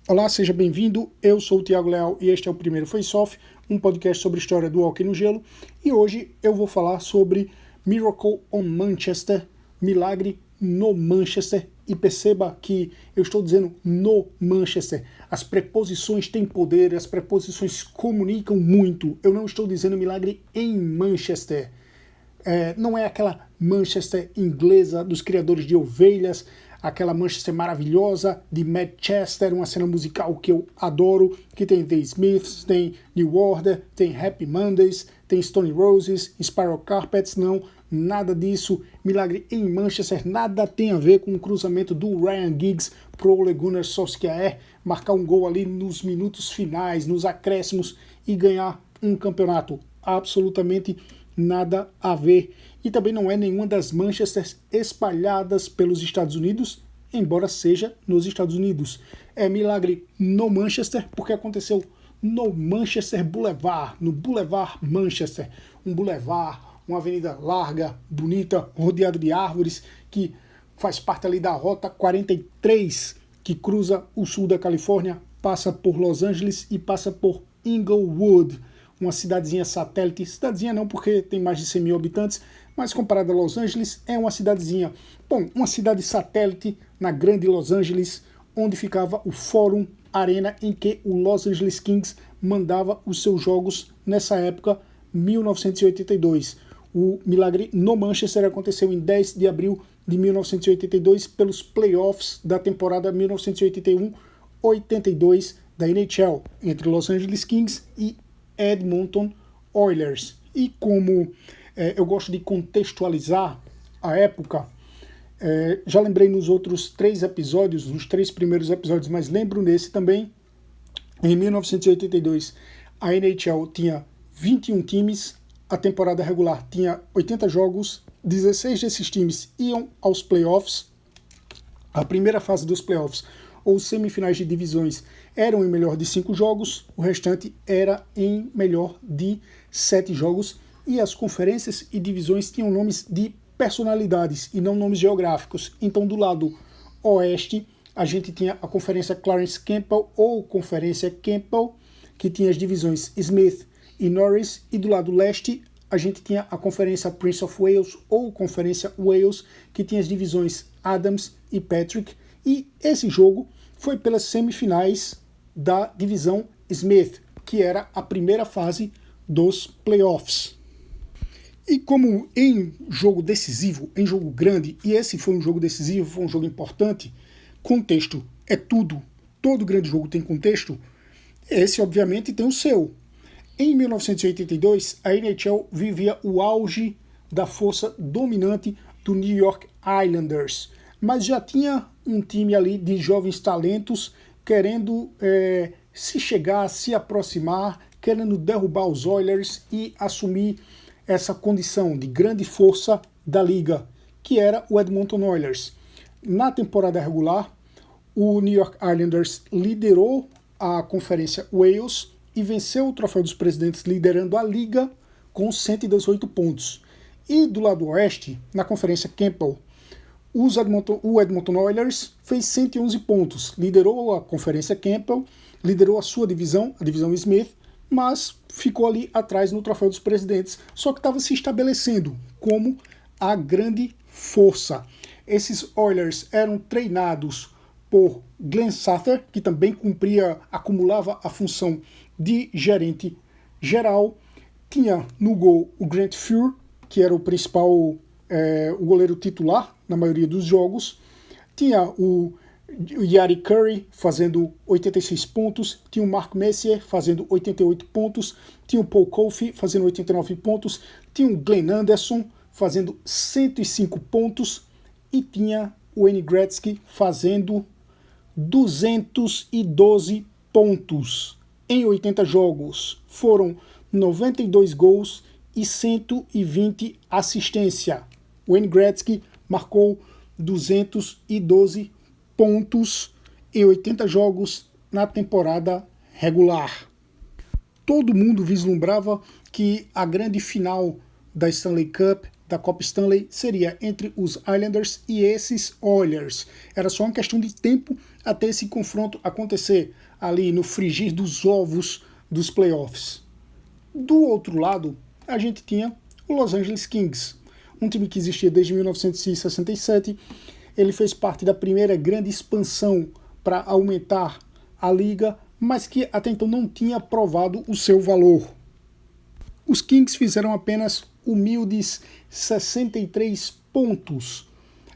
Olá, seja bem-vindo. Eu sou o Thiago Leal e este é o primeiro Face Off, um podcast sobre a história do hóquei no gelo. E hoje eu vou falar sobre Miracle on Manchester, milagre no Manchester. E perceba que eu estou dizendo no Manchester. As preposições têm poder, as preposições comunicam muito. Eu não estou dizendo milagre em Manchester. Não é aquela Manchester inglesa dos criadores de ovelhas, aquela Manchester maravilhosa de Manchester, uma cena musical que eu adoro, que tem The Smiths, tem New Order, tem Happy Mondays, tem Stone Roses, Spiral Carpets, não, nada disso. Milagre em Manchester, nada tem a ver com o cruzamento do Ryan Giggs pro Ole Gunnar Solskjaer, marcar um gol ali nos minutos finais, nos acréscimos e ganhar um campeonato. Absolutamente nada a ver. E também não é nenhuma das Manchesters espalhadas pelos Estados Unidos, embora seja nos Estados Unidos. É milagre no Manchester, porque aconteceu no Manchester Boulevard, no Boulevard Manchester. Um boulevard, uma avenida larga, bonita, rodeada de árvores, que faz parte ali da Rota 43, que cruza o sul da Califórnia, passa por Los Angeles e passa por Inglewood, uma cidadezinha satélite. Cidadezinha não, porque tem mais de 100 mil habitantes, mas comparada a Los Angeles, é uma cidadezinha. Bom, uma cidade satélite na grande Los Angeles, onde ficava o Forum Arena, em que o Los Angeles Kings mandava os seus jogos nessa época, 1982. O milagre no Manchester aconteceu em 10 de abril de 1982, pelos playoffs da temporada 1981-82 da NHL, entre Los Angeles Kings e Edmonton Oilers. E como eu gosto de contextualizar a época, já lembrei nos outros 3 episódios, nos 3 primeiros episódios, mas lembro nesse também. Em 1982, a NHL tinha 21 times, a temporada regular tinha 80 jogos, 16 desses times iam aos playoffs. A primeira fase dos playoffs, ou semifinais de divisões, eram em melhor de 5 jogos, o restante era em melhor de 7 jogos, e as conferências e divisões tinham nomes de personalidades e não nomes geográficos. Então, do lado oeste, a gente tinha a Conferência Clarence Campbell, ou Conferência Campbell, que tinha as divisões Smith e Norris, e do lado leste, a gente tinha a Conferência Prince of Wales, ou Conferência Wales, que tinha as divisões Adams e Patrick, e esse jogo foi pelas semifinais da divisão Smith, que era a primeira fase dos playoffs. E como em jogo decisivo, em jogo grande, e esse foi um jogo decisivo, foi um jogo importante, contexto é tudo, todo grande jogo tem contexto, esse obviamente tem o seu. Em 1982, a NHL vivia o auge da força dominante do New York Islanders, mas já tinha um time ali de jovens talentos querendo se chegar, se aproximar, querendo derrubar os Oilers e assumir essa condição de grande força da liga, que era o Edmonton Oilers. Na temporada regular, o New York Islanders liderou a Conferência Wales e venceu o Troféu dos Presidentes, liderando a liga com 118 pontos. E do lado oeste, na Conferência Campbell, o Edmonton Oilers fez 111 pontos, liderou a Conferência Campbell, liderou a sua divisão, a divisão Smith, mas ficou ali atrás no Troféu dos Presidentes, só que estava se estabelecendo como a grande força. Esses Oilers eram treinados por Glenn Sather, que também acumulava a função de gerente geral. Tinha no gol o Grant Fuhr, que era o principal, o goleiro titular na maioria dos jogos. Tinha o Yari Curry fazendo 86 pontos, tinha o Mark Messier fazendo 88 pontos, tinha o Paul Coffey fazendo 89 pontos, tinha o Glenn Anderson fazendo 105 pontos e tinha o Wayne Gretzky fazendo 212 pontos em 80 jogos. Foram 92 gols e 120 assistências. Wayne Gretzky marcou 212 pontos em 80 jogos na temporada regular. Todo mundo vislumbrava que a grande final da Stanley Cup da Copa Stanley seria entre os Islanders e esses Oilers. Era só uma questão de tempo até esse confronto acontecer, ali no frigir dos ovos dos playoffs. Do outro lado, a gente tinha o Los Angeles Kings, um time que existia desde 1967. Ele fez parte da primeira grande expansão para aumentar a liga, mas que até então não tinha provado o seu valor. Os Kings fizeram apenas humildes 63 pontos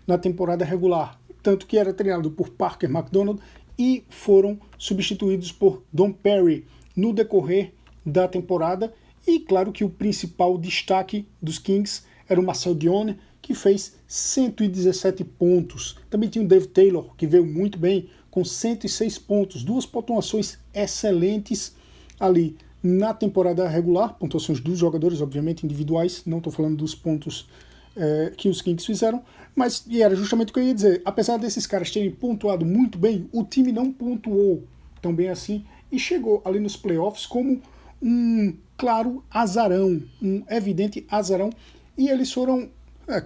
na temporada regular, tanto que era treinado por Parker McDonald e foram substituídos por Don Perry no decorrer da temporada. E claro que o principal destaque dos Kings era o Marcel Dionne, que fez 117 pontos. Também tinha o Dave Taylor, que veio muito bem, com 106 pontos, duas pontuações excelentes ali na temporada regular, pontuações dos jogadores, obviamente individuais, não estou falando dos pontos que os Kings fizeram, mas e era justamente o que eu ia dizer, apesar desses caras terem pontuado muito bem, o time não pontuou tão bem assim e chegou ali nos playoffs como um claro azarão, um evidente azarão, e eles foram...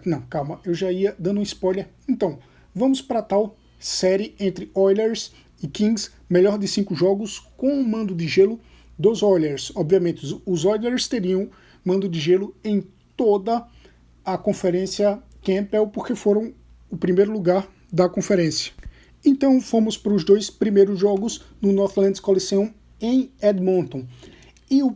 não, calma, eu já ia dando um spoiler. Então, vamos para tal série entre Oilers e Kings, melhor de 5 jogos, com o mando de gelo dos Oilers. Obviamente, os Oilers teriam mando de gelo em toda a conferência Campbell, porque foram o primeiro lugar da conferência. Então, fomos para os 2 primeiros jogos no Northlands Coliseum em Edmonton. E o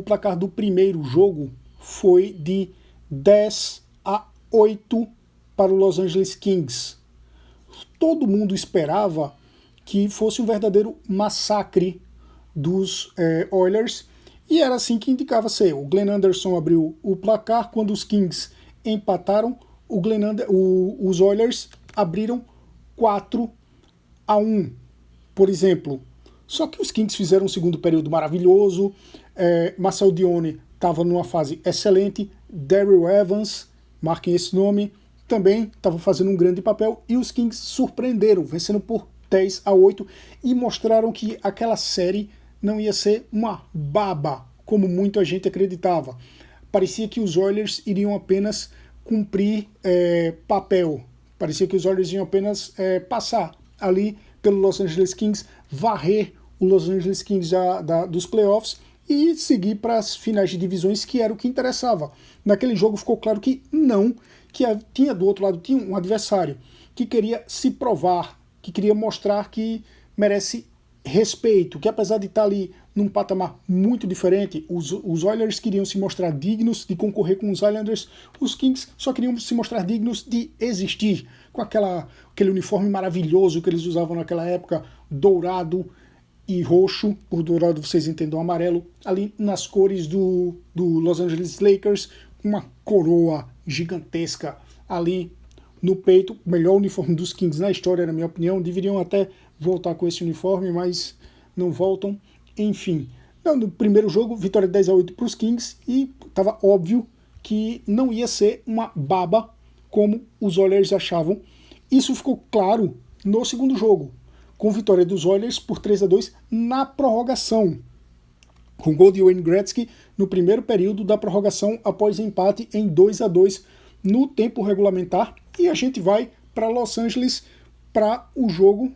placar do primeiro jogo foi de 10-8 para o Los Angeles Kings. Todo mundo esperava que fosse um verdadeiro massacre dos Oilers, e era assim que indicava ser. O Glenn Anderson abriu o placar, quando os Kings empataram, os Oilers abriram 4-1, por exemplo. Só que os Kings fizeram um segundo período maravilhoso, Marcel Dionne estava numa fase excelente, Daryl Evans, marquem esse nome, também estava fazendo um grande papel, e os Kings surpreenderam, vencendo por 10-8, e mostraram que aquela série não ia ser uma baba, como muita gente acreditava. Parecia que os Oilers iriam apenas cumprir papel, parecia que os Oilers iam apenas passar ali pelo Los Angeles Kings, varrer o Los Angeles Kings dos playoffs e seguir para as finais de divisões, que era o que interessava. Naquele jogo ficou claro que não, que tinha do outro lado tinha um adversário que queria se provar, que queria mostrar que merece respeito, que apesar de estar ali num patamar muito diferente, os Oilers queriam se mostrar dignos de concorrer com os Islanders, os Kings só queriam se mostrar dignos de existir, com aquele uniforme maravilhoso que eles usavam naquela época, dourado e roxo, por dourado vocês entendam amarelo, ali nas cores do Los Angeles Lakers, uma coroa gigantesca ali no peito, o melhor uniforme dos Kings na história, na minha opinião. Deveriam até voltar com esse uniforme, mas não voltam. Enfim, no primeiro jogo, vitória 10-8 para os Kings, e estava óbvio que não ia ser uma baba como os Oilers achavam. Isso ficou claro no segundo jogo, com vitória dos Oilers por 3-2 na prorrogação, com gol de Wayne Gretzky no primeiro período da prorrogação, após empate em 2-2 no tempo regulamentar. E a gente vai para Los Angeles para o jogo,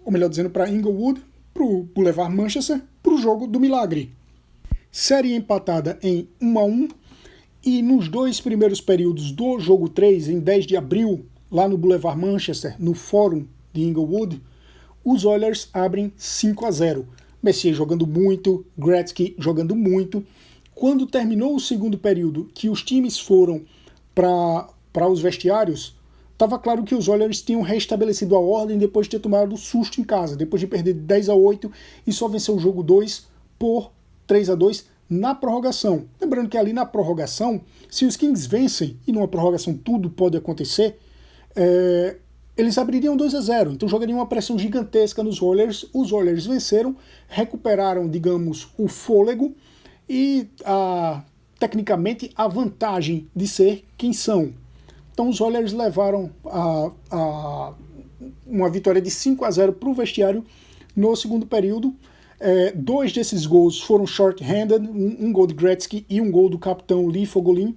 ou melhor dizendo, para Inglewood, para o Boulevard Manchester, para o jogo do milagre. Série empatada em 1-1, e nos 2 primeiros períodos do jogo 3, em 10 de abril, lá no Boulevard Manchester, no Fórum de Inglewood, os Oilers abrem 5-0. Messier jogando muito, Gretzky jogando muito. Quando terminou o segundo período, que os times foram para os vestiários, estava claro que os Oilers tinham restabelecido a ordem depois de ter tomado susto em casa, depois de perder de 10-8 e só vencer o jogo 2 por 3-2 na prorrogação. Lembrando que ali na prorrogação, se os Kings vencem, e numa prorrogação tudo pode acontecer, eles abririam 2-0, então jogariam uma pressão gigantesca nos Oilers. Os Oilers venceram, recuperaram, digamos, o fôlego e, tecnicamente, a vantagem de ser quem são. Então os Oilers levaram uma vitória de 5-0 para o vestiário no segundo período. 2 desses gols foram short-handed, um gol de Gretzky e um gol do capitão Lee Fogolin.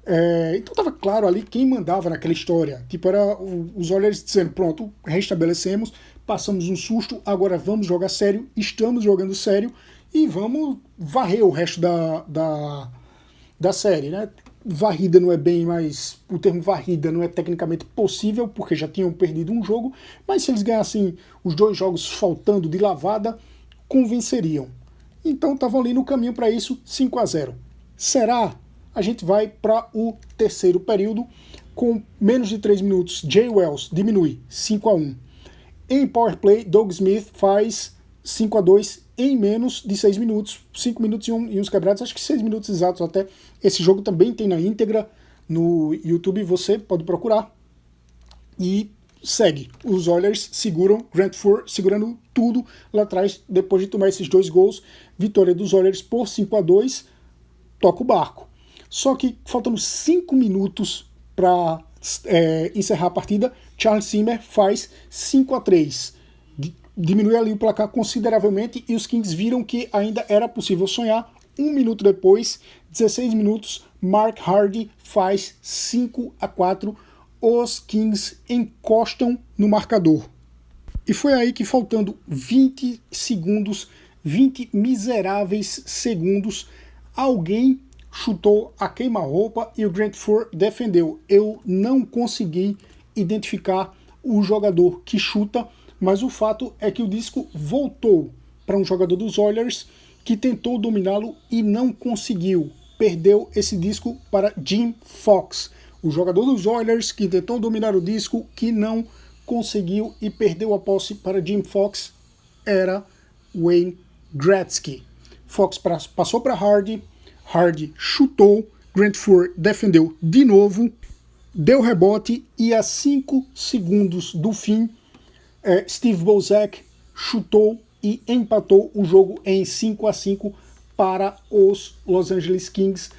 Então estava claro ali quem mandava naquela história. Tipo, era os Oilers dizendo, pronto, restabelecemos, passamos um susto, agora vamos jogar sério, estamos jogando sério e vamos varrer o resto da série, né? Varrida não é bem mais... O termo varrida não é tecnicamente possível, porque já tinham perdido um jogo, mas se eles ganhassem os 2 jogos faltando de lavada, convenceriam. Então estavam ali no caminho para isso, 5-0. Será? A gente vai para o terceiro período, com menos de 3 minutos. Jay Wells diminui, 5-1. Em power play, Doug Smith faz 5-2 em menos de 6 minutos. 5 minutos e uns quebrados, acho que 6 minutos exatos até. Esse jogo também tem na íntegra no YouTube, você pode procurar. E segue. Os Oilers seguram, Grant Fuhr segurando tudo lá atrás, depois de tomar esses 2 gols. Vitória dos Oilers por 5-2, toca o barco. Só que faltando 5 minutos para encerrar a partida, Charles Zimmer faz 5-3. Diminui ali o placar consideravelmente e os Kings viram que ainda era possível sonhar. 1 minuto depois, 16 minutos, Mark Hardy faz 5-4. Os Kings encostam no marcador. E foi aí que, faltando 20 segundos, 20 miseráveis segundos, alguém chutou a queima-roupa e o Grant Fuhr defendeu. Eu não consegui identificar o jogador que chuta, mas o fato é que o disco voltou para um jogador dos Oilers que tentou dominá-lo e não conseguiu. Perdeu esse disco para Jim Fox, o jogador dos Oilers que tentou dominar o disco, que não conseguiu e perdeu a posse para Jim Fox, era Wayne Gretzky. Fox passou para Hardy, Hardy chutou, Grant Fuhr defendeu de novo, deu rebote e a 5 segundos do fim, Steve Bozak chutou e empatou o jogo em 5-5 para os Los Angeles Kings,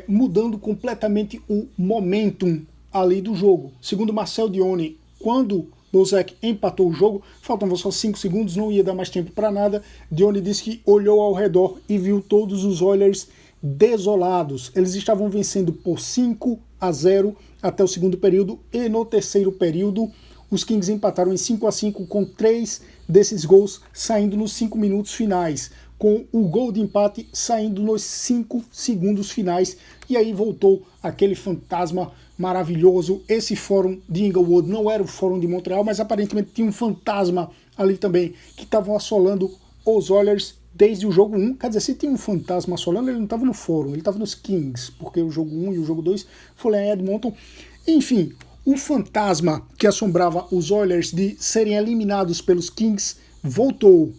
mudando completamente o momentum ali do jogo. Segundo Marcel Dione, quando Bozak empatou o jogo, faltavam só 5 segundos, não ia dar mais tempo para nada. Dione disse que olhou ao redor e viu todos os Oilers desolados. Eles estavam vencendo por 5-0 até o segundo período, e no terceiro período os Kings empataram em 5-5 com 3 desses gols saindo nos 5 minutos finais, com o gol de empate saindo nos 5 segundos finais, e aí voltou aquele fantasma maravilhoso. Esse fórum de Inglewood não era o fórum de Montreal, mas aparentemente tinha um fantasma ali também, que estavam assolando os Oilers desde o jogo 1, quer dizer, se tinha um fantasma assolando, ele não estava no fórum, ele estava nos Kings, porque o jogo 1 e o jogo 2 foi lá em Edmonton. Enfim, o fantasma que assombrava os Oilers de serem eliminados pelos Kings voltou.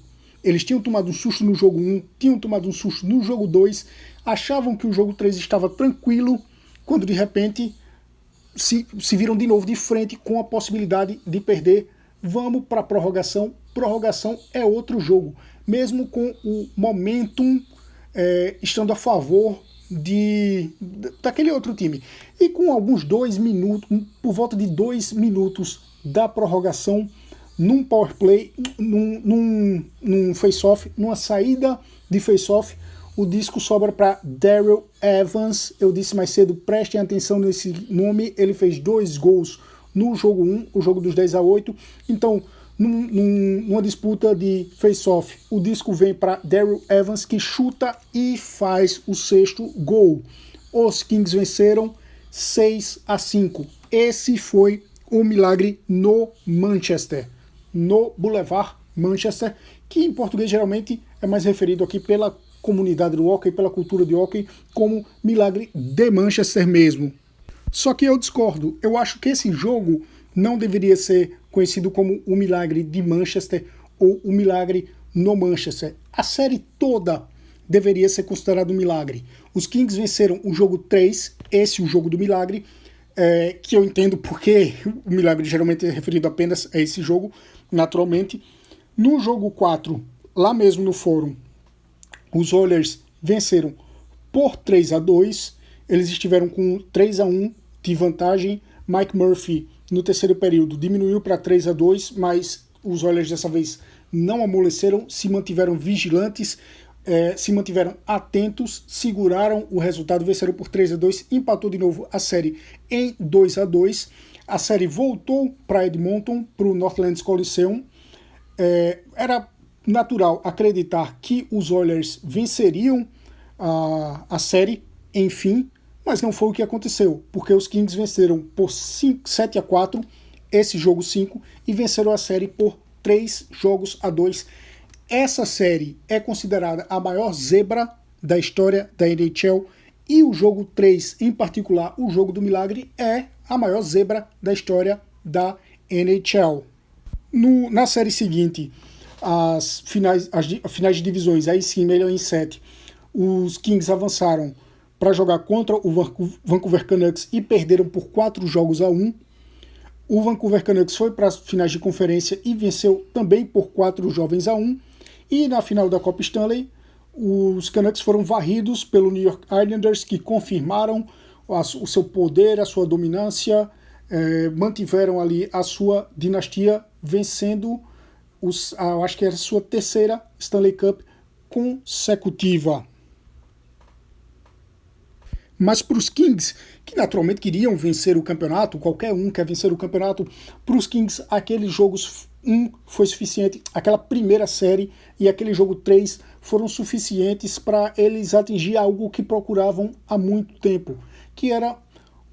Eles tinham tomado um susto no jogo 1, tinham tomado um susto no jogo 2, achavam que o jogo 3 estava tranquilo, quando de repente se viram de novo de frente com a possibilidade de perder. Vamos para a prorrogação. Prorrogação é outro jogo, mesmo com o momentum estando a favor daquele outro time. E com alguns 2 minutos, por volta de 2 minutos da prorrogação, num power play, num face-off, numa saída de face-off, o disco sobra para Daryl Evans. Eu disse mais cedo, prestem atenção nesse nome, ele fez 2 gols no jogo 1, o jogo dos 10-8, então numa disputa de face-off, o disco vem para Daryl Evans, que chuta e faz o 6º gol. Os Kings venceram 6-5. Esse foi o milagre no Manchester, no Boulevard Manchester, que em português geralmente é mais referido aqui pela comunidade do hockey, pela cultura de hockey, como milagre de Manchester mesmo. Só que eu discordo, eu acho que esse jogo não deveria ser conhecido como o milagre de Manchester ou o milagre no Manchester. A série toda deveria ser considerada um milagre. Os Kings venceram o jogo 3, esse é o jogo do milagre, que eu entendo porque o milagre geralmente é referido apenas a esse jogo, naturalmente. No jogo 4, lá mesmo no fórum, os Oilers venceram por 3-2, eles estiveram com 3-1 de vantagem. Mike Murphy, no terceiro período, diminuiu para 3-2, mas os Oilers dessa vez não amoleceram, se mantiveram vigilantes. se mantiveram atentos, seguraram o resultado, venceram por 3-2, empatou de novo a série em 2-2. A série voltou para Edmonton, para o Northlands Coliseum. Era natural acreditar que os Oilers venceriam a série, enfim, mas não foi o que aconteceu, porque os Kings venceram por 7-4 esse jogo 5 e venceram a série por 3-2. Essa série é considerada a maior zebra da história da NHL e o jogo 3, em particular, o jogo do milagre, é a maior zebra da história da NHL. Na série seguinte, as finais de divisões, aí sim, melhor em 7, os Kings avançaram para jogar contra o Vancouver Canucks e perderam por 4-1. O Vancouver Canucks foi para as finais de conferência e venceu também por 4-1. E na final da Copa Stanley, os Canucks foram varridos pelo New York Islanders, que confirmaram o seu poder, a sua dominância, mantiveram ali a sua dinastia, vencendo, acho que era a sua terceira Stanley Cup consecutiva. Mas para os Kings, que naturalmente queriam vencer o campeonato, qualquer um quer vencer o campeonato, para os Kings aqueles jogos 1 foi suficiente, aquela primeira série e aquele jogo 3 foram suficientes para eles atingir algo que procuravam há muito tempo, que era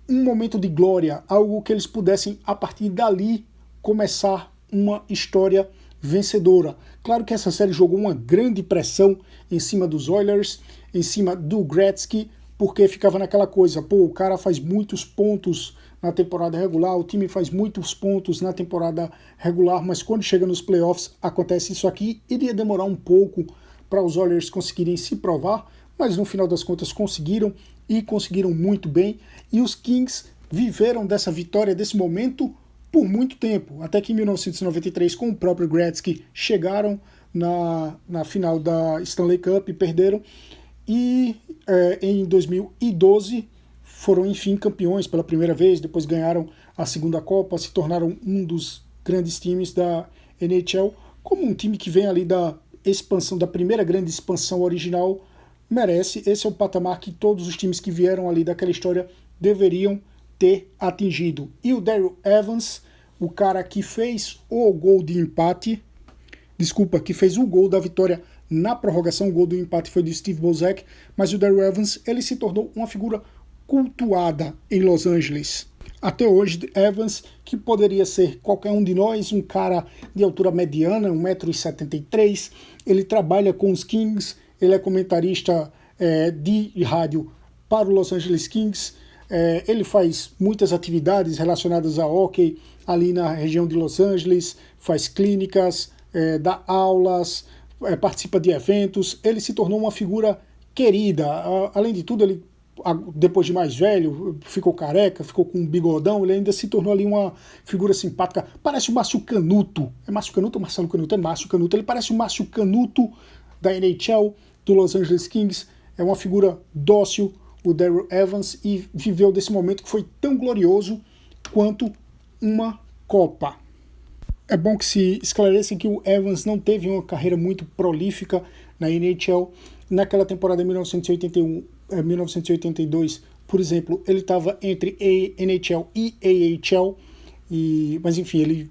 um momento de glória, algo que eles pudessem, a partir dali, começar uma história vencedora. Claro que essa série jogou uma grande pressão em cima dos Oilers, em cima do Gretzky, porque ficava naquela coisa, o cara faz muitos pontos na temporada regular, o time faz muitos pontos na temporada regular, mas quando chega nos playoffs acontece isso aqui. Iria demorar um pouco para os Oilers conseguirem se provar, mas no final das contas conseguiram e conseguiram muito bem. E os Kings viveram dessa vitória, desse momento, por muito tempo, até que em 1993, com o próprio Gretzky, chegaram na final da Stanley Cup e perderam. E em 2012 foram, enfim, campeões pela primeira vez, depois ganharam a segunda Copa, se tornaram um dos grandes times da NHL, como um time que vem ali da expansão, da primeira grande expansão original, merece. Esse é o patamar que todos os times que vieram ali daquela história deveriam ter atingido. E o Daryl Evans, o cara que fez o gol de empate, que fez o gol da vitória na prorrogação, o gol do empate foi do Steve Bozek, mas o Daryl Evans, ele se tornou uma figura cultuada em Los Angeles. Até hoje, Evans, que poderia ser qualquer um de nós, um cara de altura mediana, 1,73 m, ele trabalha com os Kings, ele é comentarista de rádio para o Los Angeles Kings, ele faz muitas atividades relacionadas a hockey ali na região de Los Angeles, faz clínicas, dá aulas, participa de eventos. Ele se tornou uma figura querida. Além de tudo, ele, depois de mais velho, ficou careca, ficou com um bigodão, ele ainda se tornou ali uma figura simpática. Parece o Márcio Canuto. É Márcio Canuto ou Marcelo Canuto? É Márcio Canuto. Ele parece o Márcio Canuto da NHL, do Los Angeles Kings. É uma figura dócil, o Daryl Evans, e viveu desse momento que foi tão glorioso quanto uma Copa. É bom que se esclareça que o Evans não teve uma carreira muito prolífica na NHL. Naquela temporada de 1981-1982, por exemplo, ele estava entre NHL e AHL, mas enfim, ele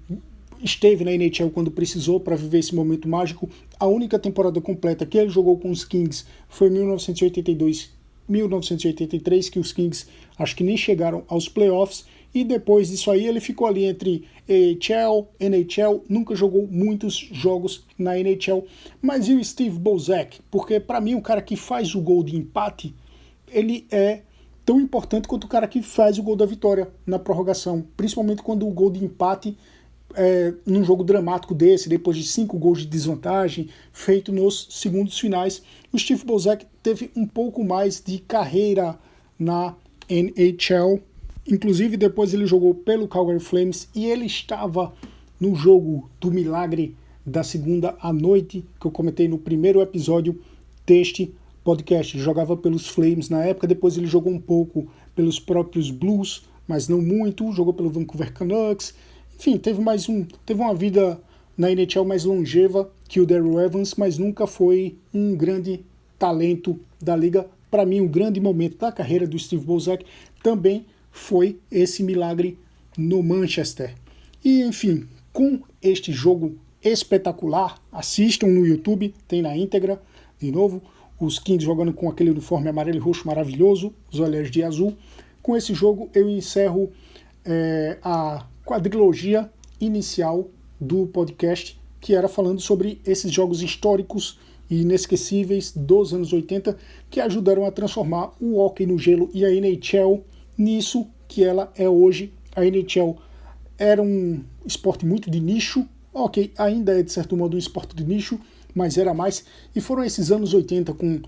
esteve na NHL quando precisou para viver esse momento mágico. A única temporada completa que ele jogou com os Kings foi em 1982-1983, que os Kings acho que nem chegaram aos playoffs. E depois disso aí ele ficou ali entre AHL, NHL, nunca jogou muitos jogos na NHL. Mas e o Steve Bozek? Porque para mim o cara que faz o gol de empate, ele é tão importante quanto o cara que faz o gol da vitória na prorrogação. Principalmente quando o gol de empate num jogo dramático desse, depois de 5 gols de desvantagem, feito nos segundos finais. O Steve Bozek teve um pouco mais de carreira na NHL. Inclusive, depois ele jogou pelo Calgary Flames e ele estava no jogo do milagre da segunda à noite, que eu comentei no primeiro episódio deste podcast. Ele jogava pelos Flames na época, depois ele jogou um pouco pelos próprios Blues, mas não muito, jogou pelo Vancouver Canucks. Enfim, teve uma vida na NHL mais longeva que o Daryl Evans, mas nunca foi um grande talento da liga. Para mim, um grande momento da carreira do Steve Bozek também foi esse milagre no Manchester. E, enfim, com este jogo espetacular, assistam no YouTube, tem na íntegra, de novo, os Kings jogando com aquele uniforme amarelo e roxo maravilhoso, os Oilers de azul. Com esse jogo eu encerro a quadrilogia inicial do podcast, que era falando sobre esses jogos históricos e inesquecíveis dos anos 80 que ajudaram a transformar o hóquei no gelo e a NHL nisso que ela é hoje. A NHL era um esporte muito de nicho, ok, ainda é de certo modo um esporte de nicho, mas era mais, e foram esses anos 80 com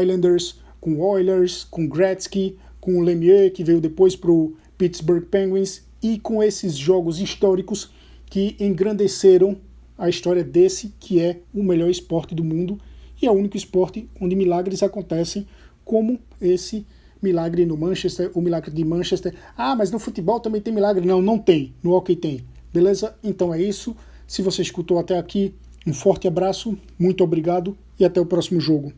Islanders, com Oilers, com Gretzky, com o Lemieux, que veio depois para o Pittsburgh Penguins, e com esses jogos históricos que engrandeceram a história desse que é o melhor esporte do mundo e é o único esporte onde milagres acontecem, como esse milagre no Manchester, o milagre de Manchester. Ah, mas no futebol também tem milagre. Não, não tem. No hockey tem. Beleza? Então é isso. Se você escutou até aqui, um forte abraço, muito obrigado e até o próximo jogo.